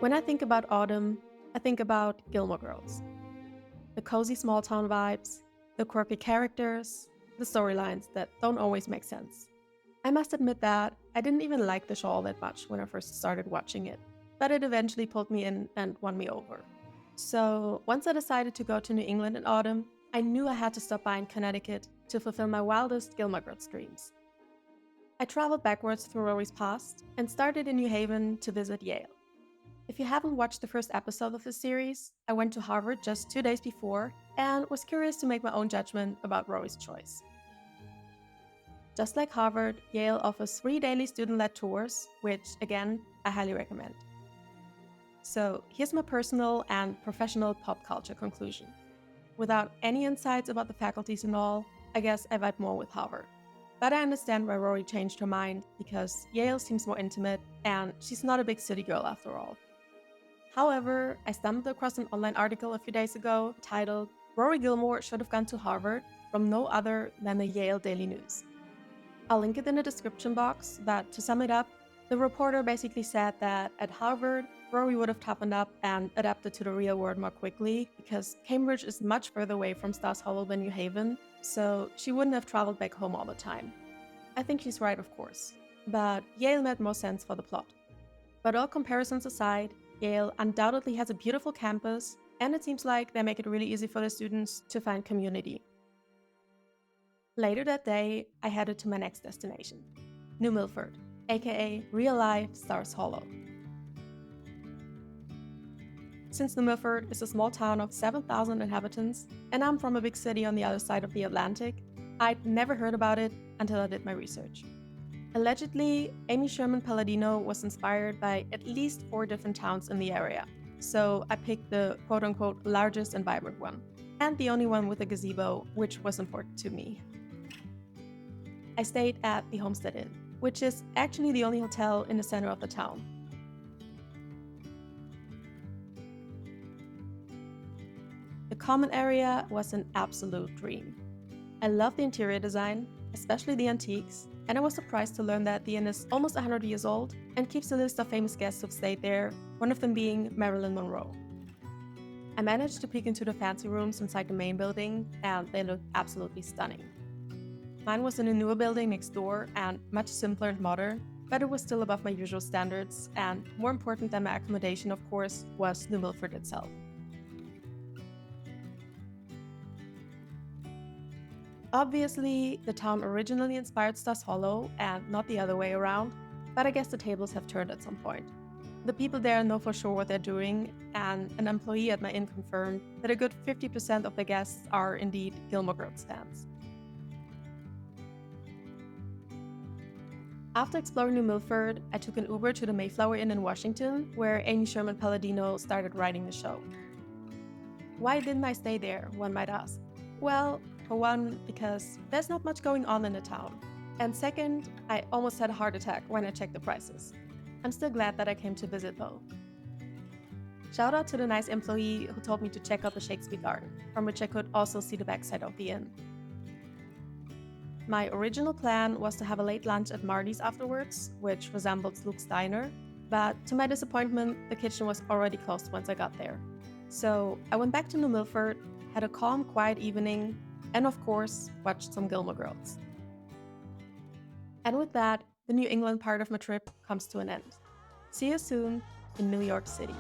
When I think about autumn, I think about Gilmore Girls. The cozy small town vibes, the quirky characters, the storylines that don't always make sense. I must admit that I didn't even like the show all that much when I first started watching it, but it eventually pulled me in and won me over. So once I decided to go to New England in autumn, I knew I had to stop by in Connecticut to fulfill my wildest Gilmore Girls dreams. I traveled backwards through Rory's past and started in New Haven to visit Yale. If you haven't watched the first episode of this series, I went to Harvard just 2 days before and was curious to make my own judgment about Rory's choice. Just like Harvard, Yale offers 3 daily student-led tours, which, again, I highly recommend. So here's my personal and professional pop culture conclusion. Without any insights about the faculties and all, I guess I vibe more with Harvard. But I understand why Rory changed her mind, because Yale seems more intimate and she's not a big city girl after all. However, I stumbled across an online article a few days ago titled "Rory Gilmore Should Have Gone to Harvard" from no other than the Yale Daily News. I'll link it in the description box, but to sum it up, the reporter basically said that at Harvard, Rory would have toughened up and adapted to the real world more quickly because Cambridge is much further away from Stars Hollow than New Haven, so she wouldn't have traveled back home all the time. I think she's right, of course, but Yale made more sense for the plot. But all comparisons aside, Yale undoubtedly has a beautiful campus, and it seems like they make it really easy for the students to find community. Later that day, I headed to my next destination, New Milford, aka real-life Stars Hollow. Since New Milford is a small town of 7,000 inhabitants, and I'm from a big city on the other side of the Atlantic, I'd never heard about it until I did my research. Allegedly, Amy Sherman-Palladino was inspired by at least 4 different towns in the area, so I picked the quote-unquote largest and vibrant one, and the only one with a gazebo, which was important to me. I stayed at the Homestead Inn, which is actually the only hotel in the center of the town. The common area was an absolute dream. I love the interior design, especially the antiques, and I was surprised to learn that the inn is almost 100 years old and keeps a list of famous guests who've stayed there, one of them being Marilyn Monroe. I managed to peek into the fancy rooms inside the main building, and they looked absolutely stunning. Mine was in a newer building next door and much simpler and modern, but it was still above my usual standards, and more important than my accommodation, of course, was New Milford itself. Obviously, the town originally inspired Stars Hollow and not the other way around, but I guess the tables have turned at some point. The people there know for sure what they're doing, and an employee at my inn confirmed that a good 50% of the guests are indeed Gilmore Girls fans. After exploring New Milford, I took an Uber to the Mayflower Inn in Washington, where Amy Sherman-Palladino started writing the show. Why didn't I stay there, one might ask? Well, for one, because there's not much going on in the town. And second, I almost had a heart attack when I checked the prices. I'm still glad that I came to visit though. Shout out to the nice employee who told me to check out the Shakespeare Garden, from which I could also see the backside of the inn. My original plan was to have a late lunch at Marty's afterwards, which resembles Luke's diner, but to my disappointment, the kitchen was already closed once I got there. So I went back to New Milford, had a calm, quiet evening, and of course, watched some Gilmore Girls. And with that, the New England part of my trip comes to an end. See you soon in New York City.